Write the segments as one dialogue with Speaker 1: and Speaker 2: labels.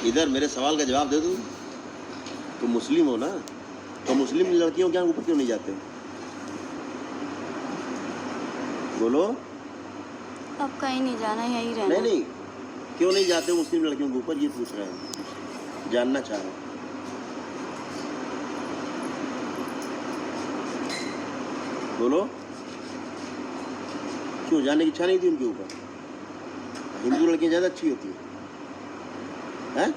Speaker 1: इधर मेरे सवाल का जवाब दे दो। तुम मुस्लिम हो ना, तो मुस्लिम लड़कियों के यहाँ ऊपर क्यों नहीं जाते? बोलो।
Speaker 2: अब कहीं नहीं जाना, यहीं रहना।
Speaker 1: नहीं नहीं, क्यों नहीं जाते मुस्लिम लड़कियों के ऊपर, ये पूछ रहे हैं, जानना चाह रहे हैं। बोलो, क्यों जाने की इच्छा नहीं थी उनके ऊपर? हिंदू लड़कियां ज़्यादा अच्छी होती हैं?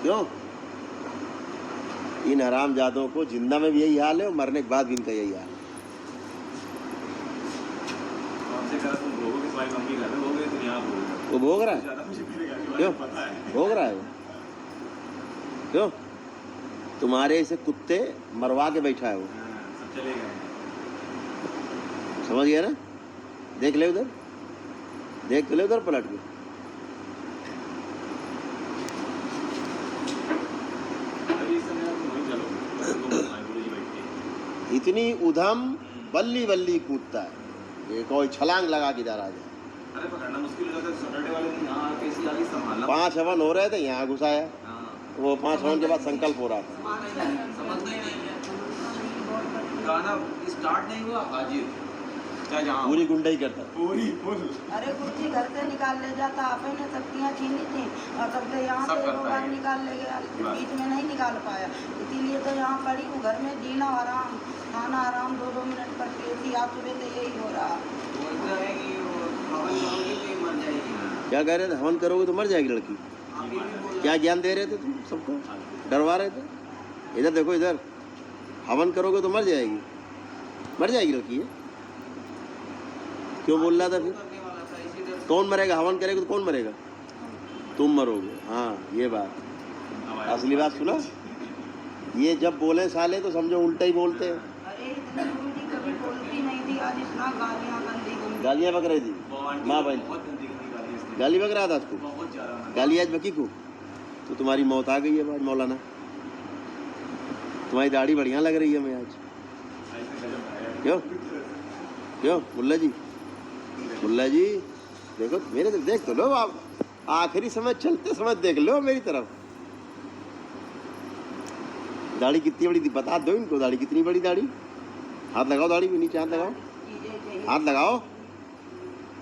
Speaker 1: क्यों? इन हरामजादों को जिंदा में भी यही हाल है और मरने के बाद भी इनका यही हाल है। वो भोग रहा है। क्यों भोग रहा है वो? क्यों? तुम्हारे ऐसे कुत्ते मरवा के बैठा है वो। समझ गया ना? देख ले उधर, देख ले उधर पलट के। इतनी उधम बल्ली बल्ली कूदता है, ये कोई छलांग लगा के जा रहा है।
Speaker 3: अरे पकड़ना मुश्किल हो जाता है। सैटरडे वाले दिन यहाँ आके इसी आगे संभालना।
Speaker 1: 5 हवन हो रहे थे, यहाँ घुसाया। वो 5 हवन के बाद संकल्प हो रहा था।
Speaker 3: समझना ही नहीं है, गाना स्टार्ट नहीं हुआ हाजिर क्या जहाँ
Speaker 1: पूरी गुंडाई करता है।
Speaker 3: पूरी फुल।
Speaker 4: अरे कुर्सी घर से निकाल ले जाता, आपने ने शक्तियाँ छीनी थी और तब से यहाँ
Speaker 3: सब
Speaker 4: से
Speaker 3: करता
Speaker 4: दो
Speaker 3: है।
Speaker 4: बार निकाल ले गया, बीच में नहीं निकाल पाया। इसीलिए तो यहाँ पड़ी हूँ, घर में जीना आराम, खाना आराम, 2-2 मिनट पर पेशी। आज सुबह से यही हो रहा।
Speaker 3: बोलता है कि वो हवन करोगे तो ये मर जाएगी।
Speaker 1: क्या कह रहे थे? हवन करोगे तो मर जाएगी लड़की।
Speaker 3: अभी भी बोल
Speaker 1: क्या ज्ञान दे रहे थे तुम सबको? डरवा रहे थे। इधर देखो, इधर हवन करोगे तो मर जाएगी, मर जाएगी लड़की है। क्यों बोल रहा था फिर?
Speaker 3: करने वाला था इसी तरह।
Speaker 1: कौन मरेगा? हवन करेगा तो कौन मरेगा? तुम मरोगे। हाँ, ये बात असली बात सुना। ये जब बोले साले तो समझो उल्टा ही बोलते हैं।
Speaker 4: अरे इतनी गुरुजी कभी बोलती नहीं थी, आज इतना गालियाँ गंदी गंदी।
Speaker 1: गालियाँ बक रही थी माँ बहन,
Speaker 3: बहुत गंदी गंदी गाली है इसने।
Speaker 1: गाली बक रहा था उसको।
Speaker 3: बहुत ज्यादा
Speaker 1: गाली आज बकी को तो तुम्हारी मौत आ गई है आज मौलाना। तुम्हारी दाढ़ी बढ़िया लग रही है मैं आज। क्यों क्यों मुल्ला जी? मुल्ला जी देखो मेरे तरफ देख तो लो आप, आखिरी समय चलते समय देख लो मेरी तरफ। दाढ़ी कितनी बड़ी थी बता दो इनको। दाढ़ी कितनी बड़ी? दाढ़ी हाथ लगाओ, दाढ़ी में नीचे हाथ लगाओ, हाथ लगाओ,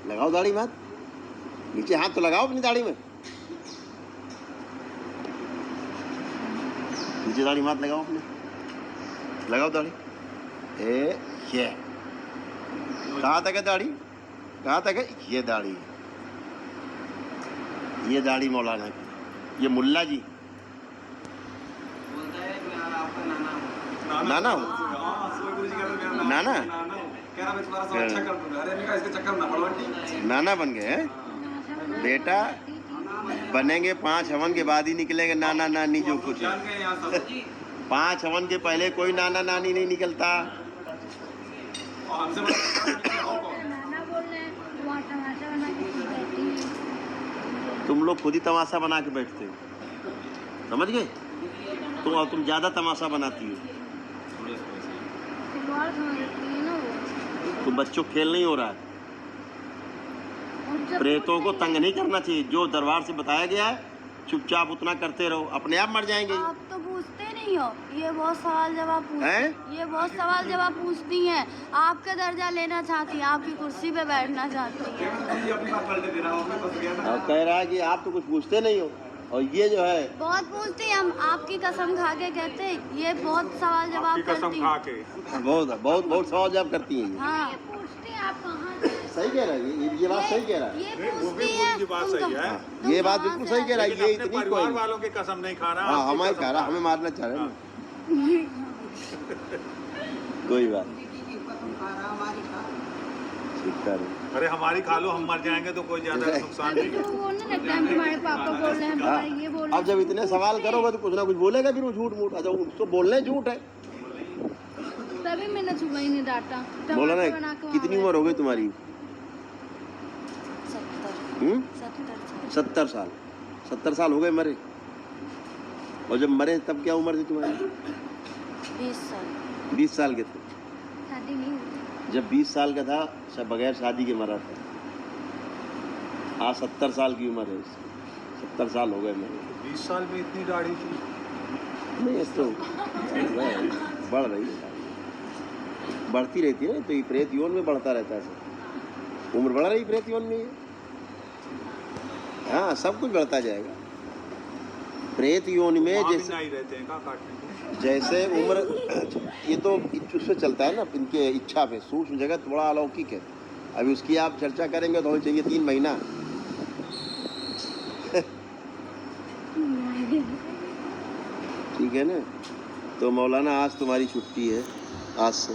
Speaker 1: लगाओ दाढ़ी में हाथ, नीचे हाथ तो लगाओ अपनी दाढ़ी में, नीचे दाढ़ी में हाथ लगाओ अपने, लगाओ दाढ़ी। ये कहाँ तक है दाढ़ी? कहाँ तक है? ये दाढ़ी, ये दाढ़ी मौलाना की। ये मुल्ला जी
Speaker 3: बोलता है मैं आपका नाना हूँ।
Speaker 1: नाना हो?
Speaker 3: हाँ, सोई गुरुजी कहते हैं मेरा
Speaker 1: नाना?
Speaker 3: नाना हूँ। कह रहा मैं तुम्हारा सब अच्छा कर दूंगा। अरे मैं कहा इसके चक्कर में ना पड़ो आंटी।
Speaker 1: नाना बन गए हैं बेटा। बनेंगे 5 हवन के बाद ही निकलेंगे नाना नानी जो कुछ है।
Speaker 3: जान गए यहाँ सब।
Speaker 1: 5 हवन के पहले कोई नाना नानी नहीं निकलता।
Speaker 3: और हमसे बड़ा और कौन?
Speaker 2: नाना बोल रहे हैं, वहाँ टमाटर बना के बैठी है।
Speaker 1: तुम लोग खुद ही तमाशा बना के बैठते हो, समझ गए? तुम ज़्यादा तमाशा बनाती हो।
Speaker 2: खिलवाड़ समझती है ना वो।
Speaker 1: तुम बच्चों खेल नहीं हो रहा है।
Speaker 2: और जब
Speaker 1: प्रेतों को तंग नहीं करना चाहिए। जो दरबार से बताया गया है चुपचाप उतना करते रहो, अपने आप मर जाएंगे।
Speaker 2: आप तो पूछते नहीं हो, ये बहुत सवाल जवाब पूछती
Speaker 1: हैं?
Speaker 2: ये बहुत सवाल जवाब पूछती हैं। आपका दर्जा लेना चाहती हैं, आपकी कुर्सी पे बैठना चाहती हैं।
Speaker 3: गुरुजी अपनी बात पलट दे रहा हूँ। मैं फंस गया ना।
Speaker 1: और कह रहा है कि आप तो कुछ पूछते नहीं हो, और ये जो है
Speaker 2: बहुत पूछती हैं। हम आपकी कसम खा के कहते हैं, ये बहुत सवाल जवाब करती हैं।
Speaker 1: बहुत बहुत बहुत सवाल जवाब करती हैं।
Speaker 2: हाँ, पूछती हैं आप कहाँ
Speaker 1: सही कह रहा है, ये बात सही कह रहा है।
Speaker 2: ये पूछती है।
Speaker 5: की बात सही है।
Speaker 2: तुम
Speaker 1: ये बात
Speaker 2: कहाँ
Speaker 1: बिल्कुल
Speaker 2: से
Speaker 1: सही कह रहा है।
Speaker 5: लेकिन
Speaker 1: ये
Speaker 5: अपने
Speaker 1: इतनी
Speaker 5: परिवार
Speaker 1: कोई
Speaker 5: वालों की कसम नहीं खा रहा।
Speaker 1: हाँ
Speaker 5: आपकी
Speaker 1: हमारी
Speaker 5: कसम
Speaker 1: खा रहा, हमें मारना चाह रहे हैं। कोई बात नहीं,
Speaker 4: हमारी खा।
Speaker 1: ठीक कर रहे।
Speaker 5: अरे हमारी खा लो, हम मर जाएंगे तो कोई ज्यादा नुकसान नहीं
Speaker 2: तो
Speaker 5: है।
Speaker 2: वो ना लगता है हमारे पापा बोल रहे हैं, हमारे ये बोल रहे
Speaker 1: अब जब इतने सवाल करोगे तो कुछ ना कुछ बोलेगा फिर वो झूठ मूठ। अच्छा उसको बोलना ही झूठ है।
Speaker 2: हैं। तभी मैंने सुबह ही नहीं डांटा।
Speaker 1: बोला
Speaker 2: टमाटर बना
Speaker 1: ना
Speaker 2: के
Speaker 1: कितनी
Speaker 2: वहाँ
Speaker 1: उम्र हो गई तुम्हारी?
Speaker 2: 70
Speaker 1: 70 साल। 70 साल हो गए मरे। और जब मरे तब क्या उम्र थी तुम्हारी?
Speaker 2: 20 साल
Speaker 1: 20 साल के थे।
Speaker 2: शादी नहीं हुई।
Speaker 1: जब 20 साल का था सब बगैर शादी के मरा था। आज 70 साल की उम्र है इसकी। 70 साल हो गए मेरे।
Speaker 5: 20 साल में इतनी दाढ़ी थी।
Speaker 1: नहीं अब तो बढ़ रही है, बढ़ती रहती है ना, तो ये प्रेत योन में बढ़ता रहता है सब। उम्र बढ़ रही प्रेत योन में ये। हाँ सब कुछ बढ़ता जाएगा प्रेत योनि में।
Speaker 5: वहाँ भी
Speaker 1: जैसे
Speaker 5: नहीं रहते हैं, कहाँ काटने को?
Speaker 1: जैसे उम्र ये तो उससे चलता है ना, इनके इच्छा पे। सूक्ष्म जगत बड़ा अलौकिक है, अभी उसकी आप चर्चा करेंगे तो हमें चाहिए 3 महीना। ठीक है ना। तो मौलाना आज तुम्हारी छुट्टी है, आज से